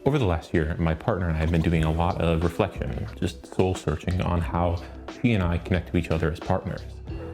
Over the last year, my partner and I have been doing a lot of reflection, just soul searching on how she and I connect to each other as partners.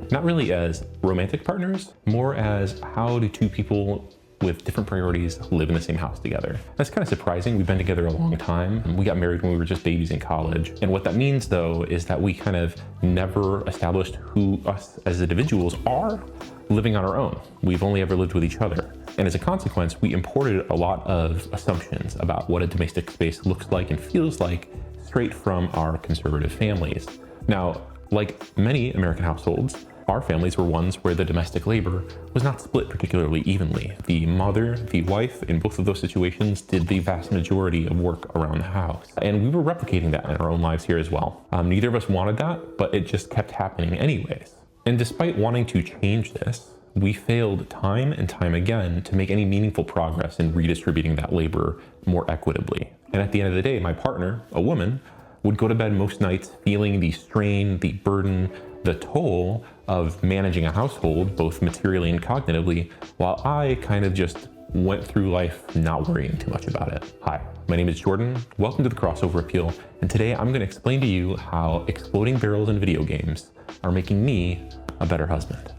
Not really as romantic partners, more as how do two people with different priorities live in the same house together. That's kind of surprising. We've been together a long time. We got married when we were just babies in college. And what that means though is that we kind of never established who us as individuals are living on our own. We've only ever lived with each other. And as a consequence, we imported a lot of assumptions about what a domestic space looks like and feels like straight from our conservative families. Now, like many American households, our families were ones where the domestic labor was not split particularly evenly. The mother, the wife, in both of those situations did the vast majority of work around the house. And we were replicating that in our own lives here as well. Neither of us wanted that, but it just kept happening anyways. And despite wanting to change this, we failed time and time again to make any meaningful progress in redistributing that labor more equitably. And at the end of the day, my partner, a woman, would go to bed most nights feeling the strain, the burden, the toll of managing a household, both materially and cognitively, while I kind of just went through life not worrying too much about it. Hi, my name is Jordan. Welcome to the Crossover Appeal. And today I'm going to explain to you how exploding barrels in video games are making me a better husband.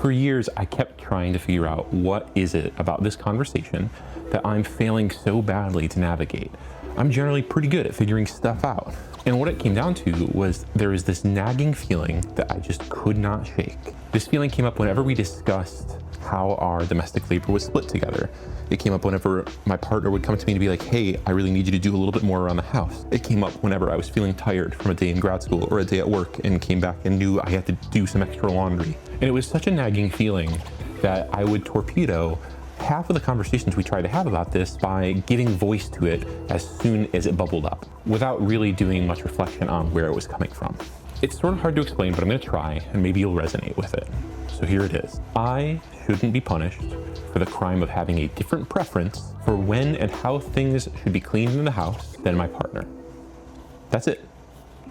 For years, I kept trying to figure out what is it about this conversation that I'm failing so badly to navigate. I'm generally pretty good at figuring stuff out. And what it came down to was there was this nagging feeling that I just could not shake. This feeling came up whenever we discussed how our domestic labor was split together. It came up whenever my partner would come to me to be like, hey, I really need you to do a little bit more around the house. It came up whenever I was feeling tired from a day in grad school or a day at work and came back and knew I had to do some extra laundry. And it was such a nagging feeling that I would torpedo half of the conversations we tried to have about this by giving voice to it as soon as it bubbled up, without really doing much reflection on where it was coming from. It's sort of hard to explain, but I'm gonna try, and maybe you'll resonate with it. So here it is. I shouldn't be punished for the crime of having a different preference for when and how things should be cleaned in the house than my partner. That's it.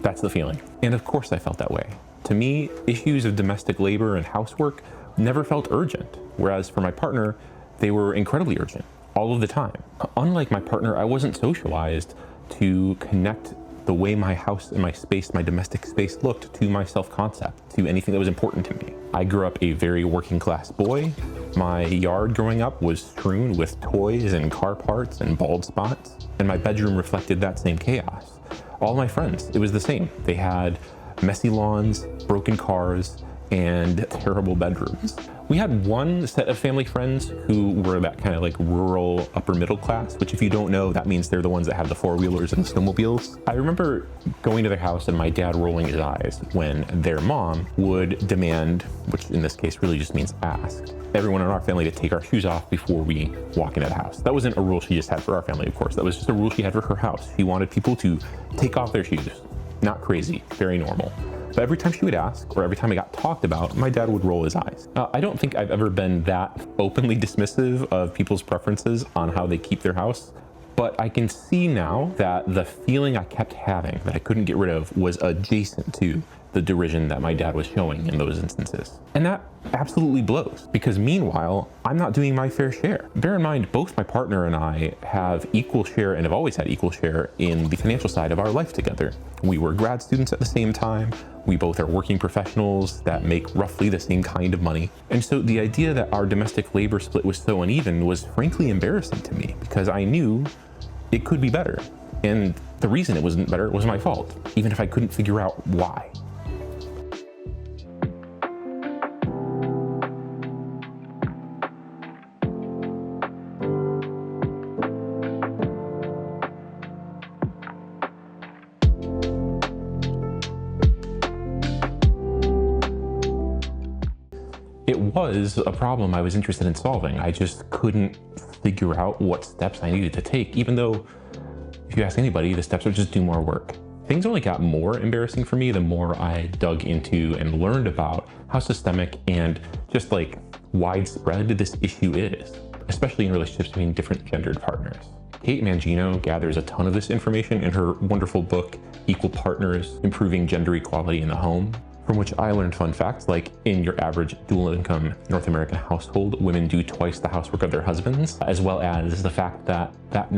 That's the feeling. And of course I felt that way. To me, issues of domestic labor and housework never felt urgent, whereas for my partner, they were incredibly urgent all of the time. Unlike my partner, I wasn't socialized to connect the way my house and my space, my domestic space looked to my self-concept, to anything that was important to me. I grew up a very working class boy. My yard growing up was strewn with toys and car parts and bald spots, and my bedroom reflected that same chaos. All my friends, it was the same. They had messy lawns, broken cars, and terrible bedrooms. We had one set of family friends who were that kind of like rural upper middle class, which if you don't know, that means they're the ones that have the four-wheelers and the snowmobiles. I remember going to their house and my dad rolling his eyes when their mom would demand, which in this case really just means ask, everyone in our family to take our shoes off before we walk into the house. That wasn't a rule she just had for our family, of course. That was just a rule she had for her house. She wanted people to take off their shoes. Not crazy, very normal. But every time she would ask, or every time it got talked about, my dad would roll his eyes. I don't think I've ever been that openly dismissive of people's preferences on how they keep their house, but I can see now that the feeling I kept having that I couldn't get rid of was adjacent to the derision that my dad was showing in those instances. And that absolutely blows, because meanwhile, I'm not doing my fair share. Bear in mind, both my partner and I have equal share and have always had equal share in the financial side of our life together. We were grad students at the same time. We both are working professionals that make roughly the same kind of money. And so the idea that our domestic labor split was so uneven was frankly embarrassing to me, because I knew it could be better. And the reason it wasn't better was my fault, even if I couldn't figure out why. It was a problem I was interested in solving. I just couldn't figure out what steps I needed to take, even though if you ask anybody, the steps are just do more work. Things only got more embarrassing for me the more I dug into and learned about how systemic and just like widespread this issue is, especially in relationships between different gendered partners. Kate Mangino gathers a ton of this information in her wonderful book, Equal Partners, Improving Gender Equality in the Home, from which I learned fun facts like in your average dual income North American household, women do twice the housework of their husbands, as well as the fact that that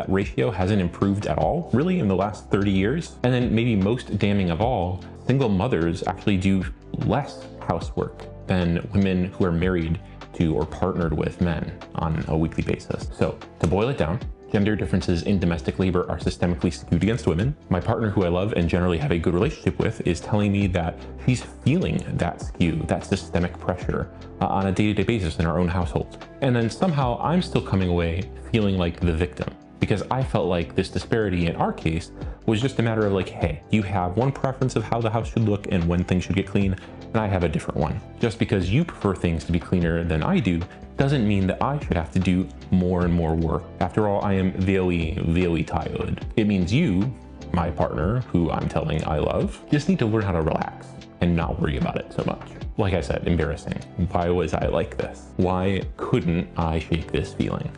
ratio hasn't improved at all, really, in the last 30 years. And then maybe most damning of all, single mothers actually do less housework than women who are married to or partnered with men on a weekly basis. So to boil it down, gender differences in domestic labor are systemically skewed against women. My partner, who I love and generally have a good relationship with, is telling me that she's feeling that skew, that systemic pressure on a day-to-day basis in our own households. And then somehow I'm still coming away feeling like the victim, because I felt like this disparity in our case was just a matter of like, hey, you have one preference of how the house should look and when things should get clean, and I have a different one. Just because you prefer things to be cleaner than I do doesn't mean that I should have to do more and more work. After all, I am very tired. It means you, my partner, who I'm telling I love, just need to learn how to relax and not worry about it so much. Like I said, embarrassing. Why was I like this? Why couldn't I shake this feeling?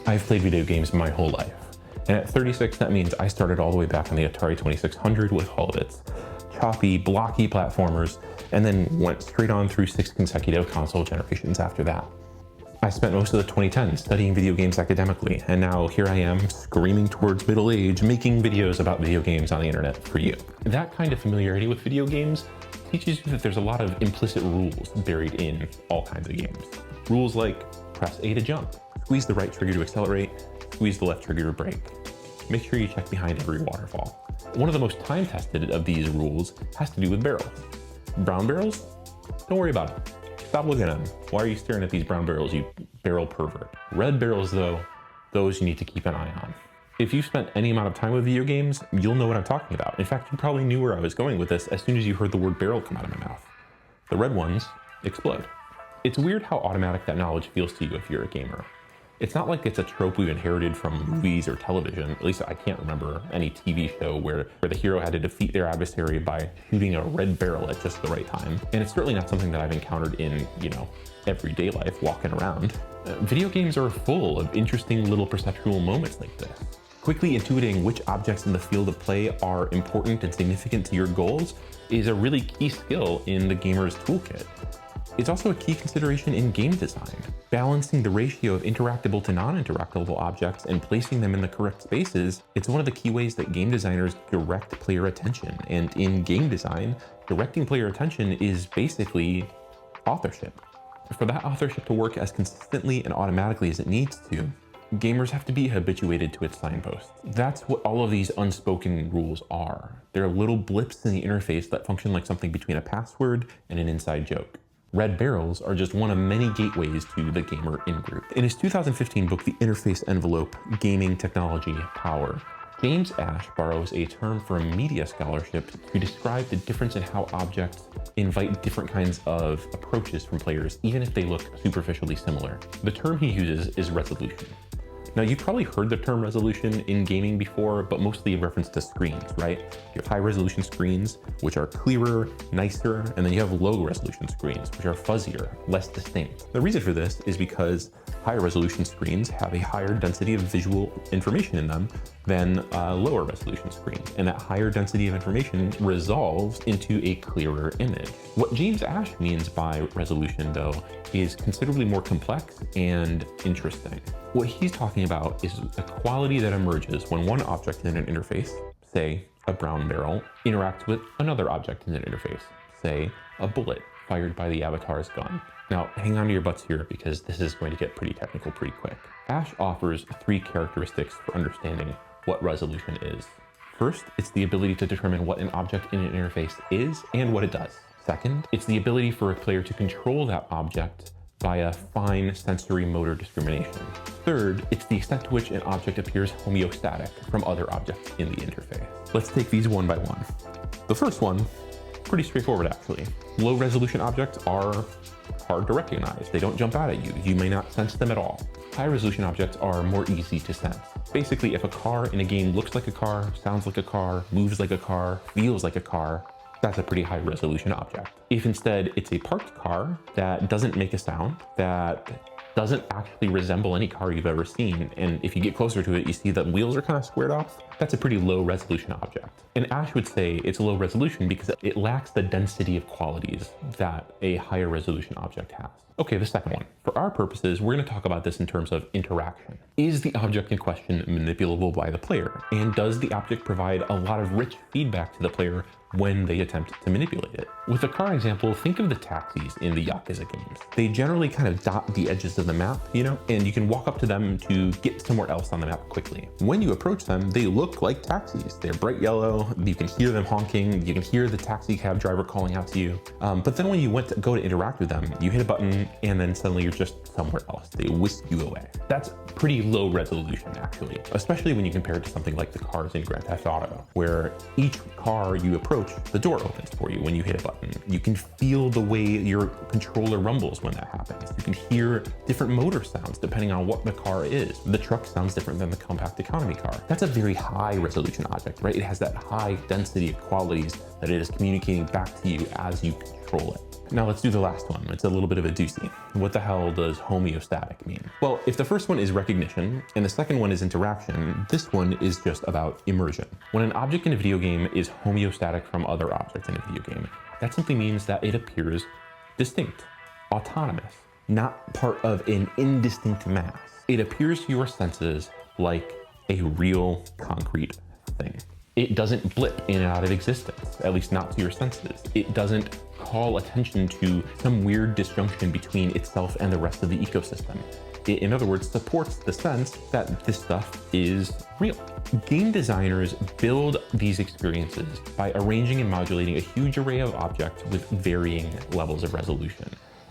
I've played video games my whole life. And at 36, that means I started all the way back on the Atari 2600 with all of its choppy, blocky platformers, and then went straight on through 6 consecutive console generations after that. I spent most of the 2010s studying video games academically, and now here I am, screaming towards middle age, making videos about video games on the internet for you. That kind of familiarity with video games teaches you that there's a lot of implicit rules buried in all kinds of games. Rules like press A to jump, squeeze the right trigger to accelerate, squeeze the left trigger to brake. Make sure you check behind every waterfall. One of the most time-tested of these rules has to do with barrels. Brown barrels? Don't worry about it. Stop looking at them. Why are you staring at these brown barrels, you barrel pervert? Red barrels, though, those you need to keep an eye on. If you've spent any amount of time with video games, you'll know what I'm talking about. In fact, you probably knew where I was going with this as soon as you heard the word barrel come out of my mouth. The red ones explode. It's weird how automatic that knowledge feels to you if you're a gamer. It's not like it's a trope we've inherited from movies or television. At least I can't remember any TV show where the hero had to defeat their adversary by shooting a red barrel at just the right time. And it's certainly not something that I've encountered in, everyday life, walking around. Video games are full of interesting little perceptual moments like this. Quickly intuiting which objects in the field of play are important and significant to your goals is a really key skill in the gamer's toolkit. It's also a key consideration in game design. Balancing the ratio of interactable to non-interactable objects and placing them in the correct spaces, it's one of the key ways that game designers direct player attention. And in game design, directing player attention is basically authorship. For that authorship to work as consistently and automatically as it needs to, gamers have to be habituated to its signposts. That's what all of these unspoken rules are. They're little blips in the interface that function like something between a password and an inside joke. Red barrels are just one of many gateways to the gamer in-group. In his 2015 book, The Interface Envelope, Gaming Technology Power, James Ash borrows a term from media scholarship to describe the difference in how objects invite different kinds of approaches from players, even if they look superficially similar. The term he uses is resolution. Now, you've probably heard the term resolution in gaming before, but mostly in reference to screens, right? You have high resolution screens, which are clearer, nicer, and then you have low resolution screens, which are fuzzier, less distinct. The reason for this is because higher resolution screens have a higher density of visual information in them than lower resolution screens, and that higher density of information resolves into a clearer image. What James Ash means by resolution, though, is considerably more complex and interesting. What he's talking about is a quality that emerges when one object in an interface, say a brown barrel, interacts with another object in an interface, say a bullet fired by the avatar's gun. Now, hang on to your butts here because this is going to get pretty technical pretty quick. Ash offers 3 characteristics for understanding what resolution is. First, it's the ability to determine what an object in an interface is and what it does. Second, it's the ability for a player to control that object via fine sensory motor discrimination. Third, it's the extent to which an object appears homeostatic from other objects in the interface. Let's take these one by one. The first one, pretty straightforward actually. Low resolution objects are hard to recognize. They don't jump out at you. You may not sense them at all. High resolution objects are more easy to sense. Basically, if a car in a game looks like a car, sounds like a car, moves like a car, feels like a car, that's a pretty high resolution object. If instead it's a parked car that doesn't make a sound, that doesn't actually resemble any car you've ever seen, and if you get closer to it, you see that wheels are kind of squared off, that's a pretty low resolution object. And Ash would say it's low resolution because it lacks the density of qualities that a higher resolution object has. Okay, the second one. For our purposes, we're going to talk about this in terms of interaction. Is the object in question manipulable by the player? And does the object provide a lot of rich feedback to the player when they attempt to manipulate it? With a car example, think of the taxis in the Yakuza games. They generally kind of dot the edges of the map, and you can walk up to them to get somewhere else on the map quickly. When you approach them, they look like taxis. They're bright yellow, you can hear them honking, you can hear the taxi cab driver calling out to you. But then when you go to interact with them, you hit a button and then suddenly you're just somewhere else. They whisk you away. That's pretty low resolution actually, especially when you compare it to something like the cars in Grand Theft Auto, where each car you approach, the door opens for you when you hit a button. You can feel the way your controller rumbles when that happens. You can hear different motor sounds depending on what the car is. The truck sounds different than the compact economy car. That's a very high resolution object, right? It has that high density of qualities that it is communicating back to you as you control it. Now let's do the last one. It's a little bit of a doozy. What the hell does homeostatic mean? Well, if the first one is recognition and the second one is interaction, this one is just about immersion. When an object in a video game is homeostatic from other objects in a video game, that simply means that it appears distinct, autonomous, not part of an indistinct mass. It appears to your senses like a real concrete thing. It doesn't blip in and out of existence, at least not to your senses. It doesn't call attention to some weird disjunction between itself and the rest of the ecosystem. It, in other words, supports the sense that this stuff is real. Game designers build these experiences by arranging and modulating a huge array of objects with varying levels of resolution.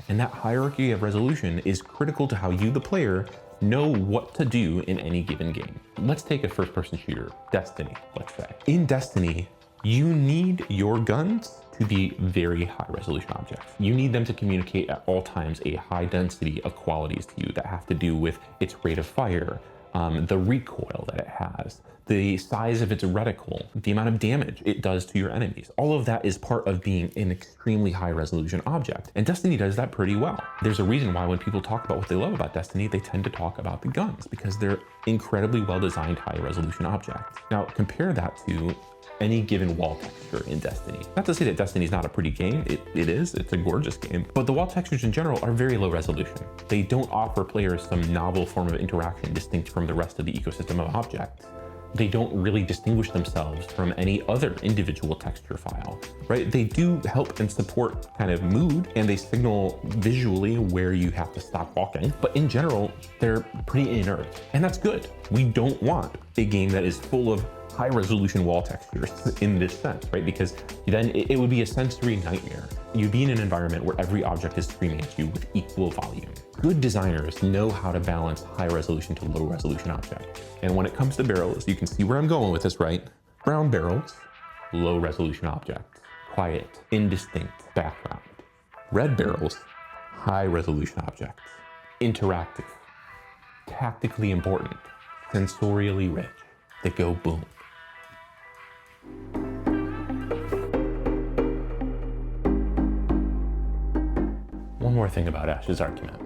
And that hierarchy of resolution is critical to how you, the player, know what to do in any given game. Let's take a first-person shooter, Destiny, let's say. In Destiny, you need your guns to be very high resolution objects. You need them to communicate at all times a high density of qualities to you that have to do with its rate of fire, the recoil that it has, the size of its reticle, the amount of damage it does to your enemies. All of that is part of being an extremely high resolution object. And Destiny does that pretty well. There's a reason why when people talk about what they love about Destiny, they tend to talk about the guns because they're incredibly well-designed high resolution objects. Now compare that to any given wall texture in Destiny. Not to say that Destiny is not a pretty game, it is, it's a gorgeous game, but the wall textures in general are very low resolution. They don't offer players some novel form of interaction distinct from the rest of the ecosystem of objects. They don't really distinguish themselves from any other individual texture file, right? They do help and support kind of mood, and they signal visually where you have to stop walking, but in general, they're pretty inert, and that's good. We don't want a game that is full of high resolution wall textures in this sense, right? Because then it would be a sensory nightmare. You'd be in an environment where every object is screaming at you with equal volume. Good designers know how to balance high resolution to low resolution objects. And when it comes to barrels, you can see where I'm going with this, right? Brown barrels, low resolution objects, quiet, indistinct background. Red barrels, high resolution objects, interactive, tactically important, sensorially rich. They go boom. One more thing about Ash's argument.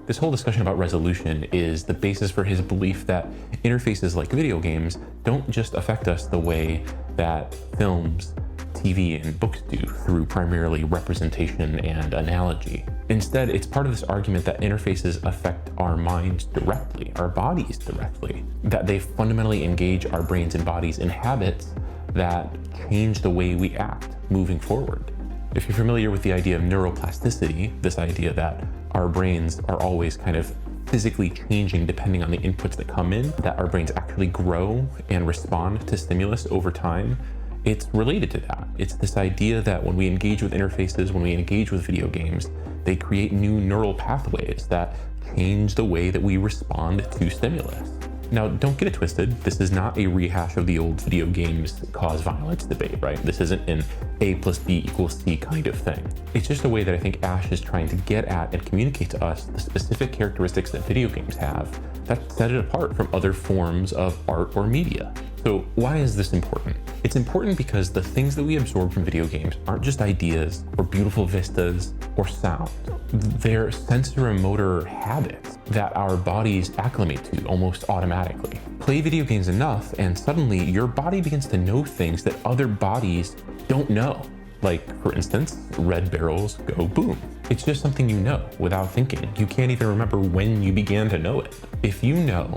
This whole discussion about resolution is the basis for his belief that interfaces like video games don't just affect us the way that films, TV, and books do through primarily representation and analogy. Instead, it's part of this argument that interfaces affect our minds directly, our bodies directly, that they fundamentally engage our brains and bodies in habits that change the way we act moving forward. If you're familiar with the idea of neuroplasticity, this idea that our brains are always kind of physically changing depending on the inputs that come in, that our brains actually grow and respond to stimulus over time, it's related to that. It's this idea that when we engage with interfaces, when we engage with video games, they create new neural pathways that change the way that we respond to stimulus. Now, don't get it twisted. This is not a rehash of the old video games cause violence debate, right? This isn't an A plus B equals C kind of thing. It's just a way that I think Ash is trying to get at and communicate to us the specific characteristics that video games have that set it apart from other forms of art or media. So why is this important? It's important because the things that we absorb from video games aren't just ideas or beautiful vistas or sound. They're sensoromotor habits that our bodies acclimate to almost automatically. Play video games enough and suddenly your body begins to know things that other bodies don't know. Like, for instance, red barrels go boom. It's just something you know without thinking. You can't even remember when you began to know it. If you know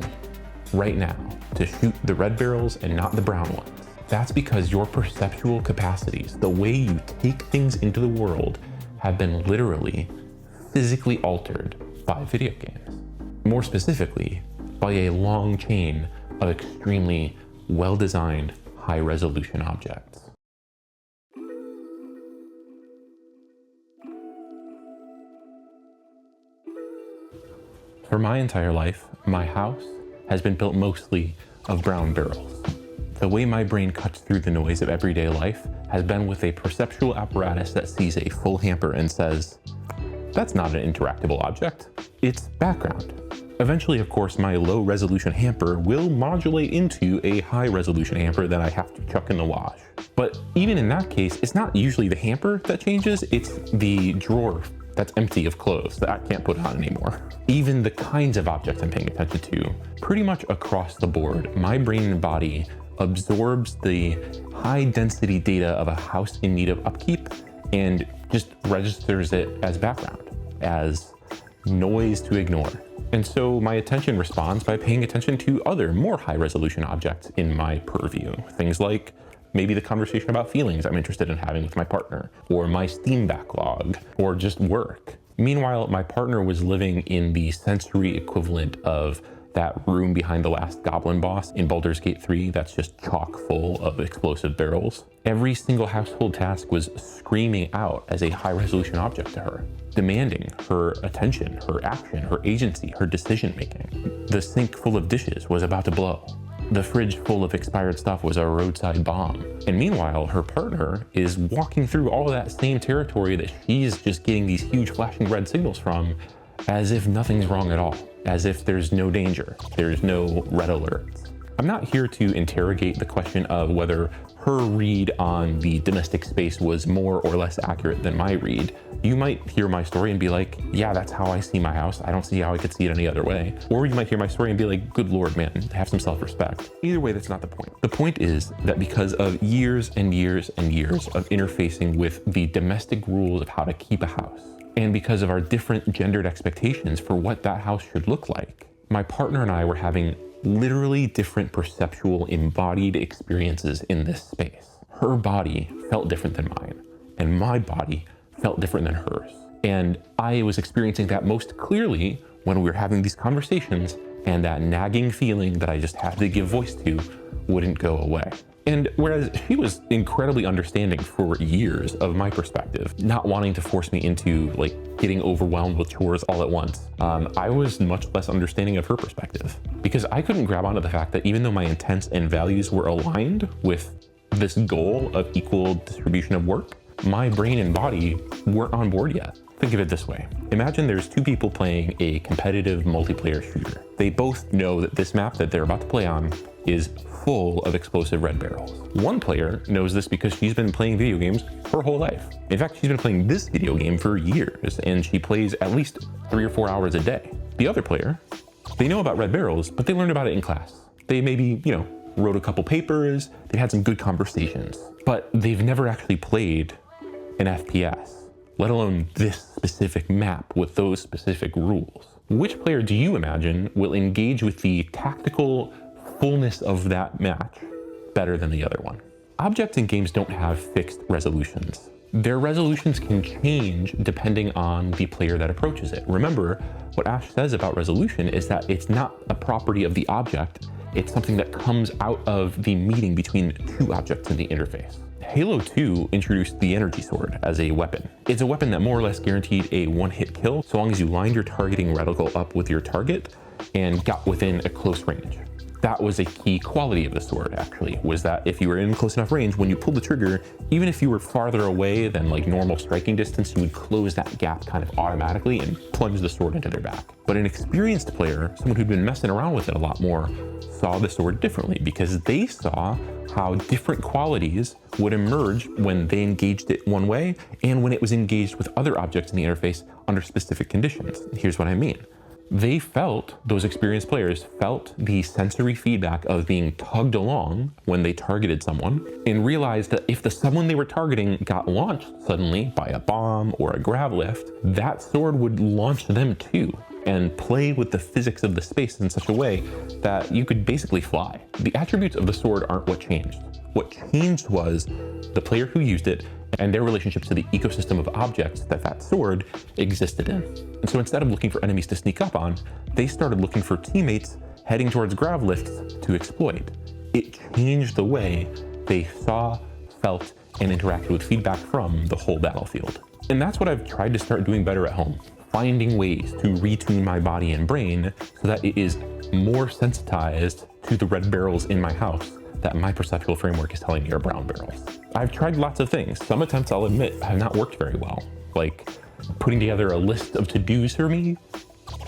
right now to shoot the red barrels and not the brown ones, that's because your perceptual capacities, the way you take things into the world, have been literally physically altered by video games. More specifically, by a long chain of extremely well-designed, high-resolution objects. For my entire life, my house has been built mostly of brown barrels. The way my brain cuts through the noise of everyday life has been with a perceptual apparatus that sees a full hamper and says, that's not an interactable object, it's background. Eventually, of course, my low resolution hamper will modulate into a high resolution hamper that I have to chuck in the wash. But even in that case, it's not usually the hamper that changes, it's the drawer that's empty of clothes that I can't put on anymore. Even the kinds of objects I'm paying attention to, pretty much across the board, my brain and body absorbs the high density data of a house in need of upkeep and just registers it as background, as noise to ignore. And so my attention responds by paying attention to other more high resolution objects in my purview. Things like maybe the conversation about feelings I'm interested in having with my partner, or my Steam backlog, or just work. Meanwhile, my partner was living in the sensory equivalent of that room behind the last goblin boss in Baldur's Gate 3 that's just chock full of explosive barrels. Every single household task was screaming out as a high-resolution object to her, demanding her attention, her action, her agency, her decision-making. The sink full of dishes was about to blow. The fridge full of expired stuff was a roadside bomb. And meanwhile, her partner is walking through all of that same territory that she's just getting these huge flashing red signals from as if nothing's wrong at all, as if there's no danger, there's no red alerts. I'm not here to interrogate the question of whether her read on the domestic space was more or less accurate than my read. You might hear my story and be like, yeah, that's how I see my house. I don't see how I could see it any other way. Or you might hear my story and be like, good Lord, man, have some self-respect. Either way, that's not the point. The point is that because of years and years and years of interfacing with the domestic rules of how to keep a house, and because of our different gendered expectations for what that house should look like, my partner and I were having literally different perceptual embodied experiences in this space. Her body felt different than mine, and my body felt different than hers. And I was experiencing that most clearly when we were having these conversations, and that nagging feeling that I just had to give voice to wouldn't go away. And whereas she was incredibly understanding for years of my perspective, not wanting to force me into like getting overwhelmed with chores all at once, I was much less understanding of her perspective because I couldn't grab onto the fact that even though my intents and values were aligned with this goal of equal distribution of work, my brain and body weren't on board yet. Think of it this way. Imagine there's two people playing a competitive multiplayer shooter. They both know that this map that they're about to play on is full of explosive red barrels. One player knows this because she's been playing video games her whole life. In fact, she's been playing this video game for years, and she plays at least 3 or 4 hours a day. The other player, they know about red barrels, but they learned about it in class. They maybe, wrote a couple papers, they had some good conversations, but they've never actually played an FPS, let alone this specific map with those specific rules. Which player do you imagine will engage with the tactical fullness of that match better than the other one? Objects in games don't have fixed resolutions. Their resolutions can change depending on the player that approaches it. Remember, what Ash says about resolution is that it's not a property of the object, it's something that comes out of the meeting between two objects in the interface. Halo 2 introduced the energy sword as a weapon. It's a weapon that more or less guaranteed a one-hit kill so long as you lined your targeting reticle up with your target and got within a close range. That was a key quality of the sword, actually, was that if you were in close enough range, when you pulled the trigger, even if you were farther away than like normal striking distance, you would close that gap kind of automatically and plunge the sword into their back. But an experienced player, someone who'd been messing around with it a lot more, saw the sword differently because they saw how different qualities would emerge when they engaged it one way and when it was engaged with other objects in the interface under specific conditions. Here's what I mean. They felt, those experienced players felt the sensory feedback of being tugged along when they targeted someone, and realized that if the someone they were targeting got launched suddenly by a bomb or a grav lift, that sword would launch them too, and play with the physics of the space in such a way that you could basically fly. The attributes of the sword aren't what changed. What changed was the player who used it and their relationships to the ecosystem of objects that that sword existed in. And so instead of looking for enemies to sneak up on, they started looking for teammates heading towards grav lifts to exploit. It changed the way they saw, felt, and interacted with feedback from the whole battlefield. And that's what I've tried to start doing better at home. Finding ways to retune my body and brain so that it is more sensitized to the red barrels in my house that my perceptual framework is telling me are brown barrels. I've tried lots of things. Some attempts, I'll admit, have not worked very well. Like putting together a list of to-dos for me,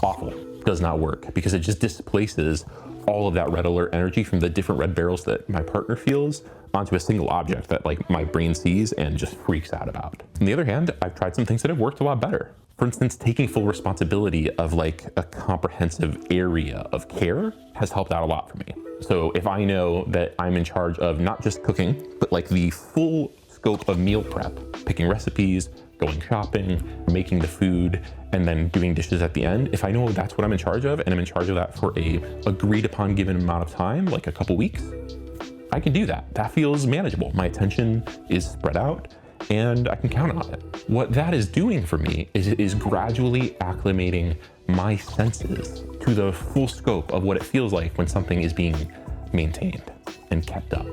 awful. Does not work because it just displaces all of that red alert energy from the different red barrels that my partner feels onto a single object that like my brain sees and just freaks out about. On the other hand, I've tried some things that have worked a lot better. For instance, taking full responsibility of like a comprehensive area of care has helped out a lot for me. So if I know that I'm in charge of not just cooking, but like the full scope of meal prep, picking recipes, going shopping, making the food, and then doing dishes at the end, if I know that's what I'm in charge of and I'm in charge of that for a agreed upon given amount of time, like a couple weeks, I can do that. That feels manageable. My attention is spread out and I can count on it. What that is doing for me is it is gradually acclimating my senses to the full scope of what it feels like when something is being maintained and kept up.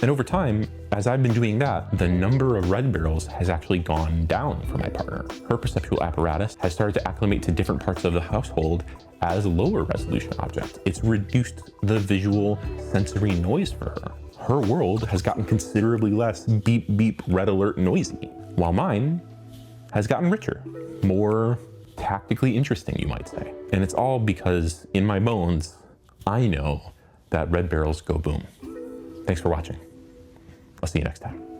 And over time, as I've been doing that, the number of red barrels has actually gone down for my partner. Her perceptual apparatus has started to acclimate to different parts of the household as lower resolution objects. It's reduced the visual sensory noise for her. Her world has gotten considerably less beep beep red alert noisy, while mine has gotten richer, more tactically interesting, you might say. And it's all because in my bones, I know that red barrels go boom. Thanks for watching. I'll see you next time.